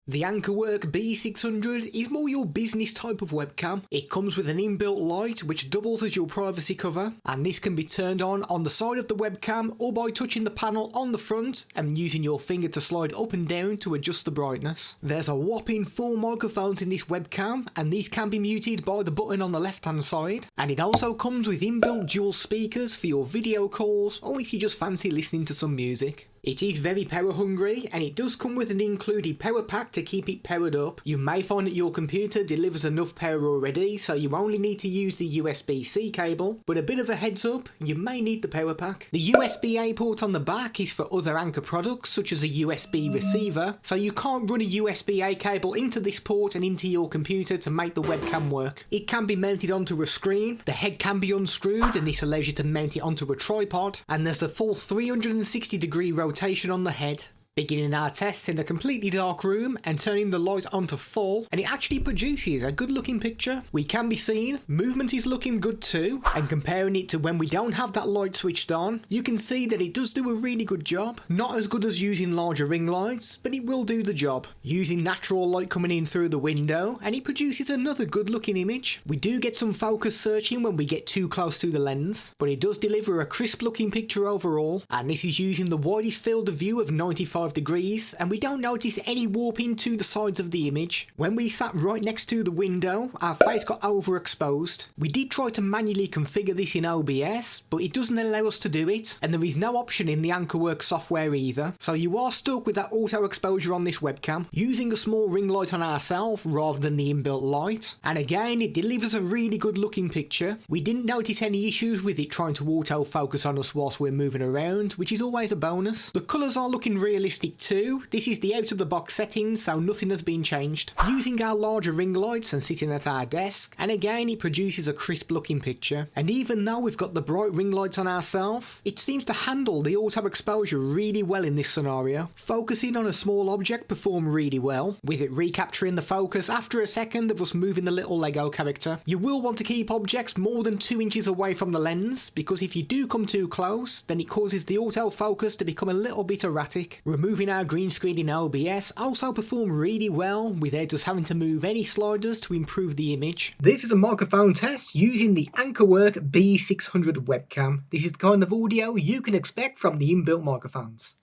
The Ankerwork B600 is more your business type of webcam. It comes with an inbuilt light which doubles as your privacy cover, and this can be turned on the side of the webcam or by touching the panel on the front and using your finger to slide up and down to adjust the brightness. There's a whopping 4 microphones in this webcam, and these can be muted by the button on the left hand side, and it also comes with inbuilt dual speakers for your video calls or if you just fancy listening to some music. It is very power hungry, and it does come with an included power pack to keep it powered up. You may find that your computer delivers enough power already, so you only need to use the USB-C cable, but a bit of a heads up, you may need the power pack. The USB-A port on the back is for other Anker products such as a USB receiver, so you can't run a USB-A cable into this port and into your computer to make the webcam work. It can be mounted onto a screen, the head can be unscrewed and this allows you to mount it onto a tripod, and there's a full 360-degree rotation on the head. Beginning our tests in a completely dark room and turning the light onto full, and it actually produces a good looking picture. We can be seen, movement is looking good too, and comparing it to when we don't have that light switched on, you can see that it does do a really good job. Not as good as using larger ring lights, but it will do the job. Using natural light coming in through the window, and it produces another good looking image. We do get some focus searching when we get too close to the lens, but it does deliver a crisp looking picture overall, and this is using the widest field of view of 95 degrees, and we don't notice any warping to the sides of the image. When we sat right next to the window, our face got overexposed. We did try to manually configure this in OBS, but it doesn't allow us to do it, and there is no option in the Ankerwork software either, so you are stuck with that auto exposure on this webcam, using a small ring light on ourselves rather than the inbuilt light, and again it delivers a really good looking picture. We didn't notice any issues with it trying to auto focus on us whilst we're moving around, which is always a bonus. The colours are looking realistic too. This is the out of the box settings, so nothing has been changed. Using our larger ring lights and sitting at our desk, and again it produces a crisp looking picture, and even though we've got the bright ring lights on ourselves, it seems to handle the auto exposure really well in this scenario. Focusing on a small object performed really well, with it recapturing the focus after a second of us moving the little Lego character. You will want to keep objects more than 2 inches away from the lens, because if you do come too close, then it causes the auto focus to become a little bit erratic. Removing our green screen in OBS also performed really well without us having to move any sliders to improve the image. This is a microphone test using the Ankerwork B600 webcam. This is the kind of audio you can expect from the inbuilt microphones.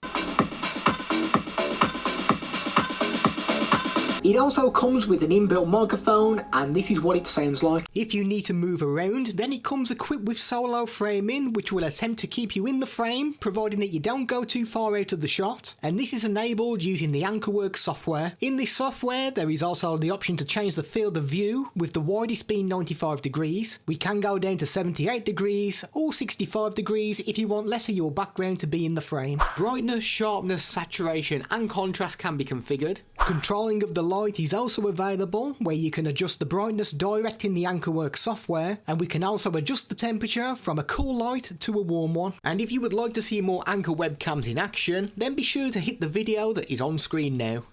It also comes with an inbuilt microphone, and this is what it sounds like. If you need to move around, then it comes equipped with solo framing, which will attempt to keep you in the frame, providing that you don't go too far out of the shot. And this is enabled using the Ankerwork software. In this software, there is also the option to change the field of view, with the widest being 95 degrees. We can go down to 78 degrees or 65 degrees if you want less of your background to be in the frame. Brightness, sharpness, saturation and contrast can be configured. Controlling of the light is also available, where you can adjust the brightness direct in the Ankerwork software, and we can also adjust the temperature from a cool light to a warm one. And if you would like to see more Anker webcams in action, then be sure to hit the video that is on screen now.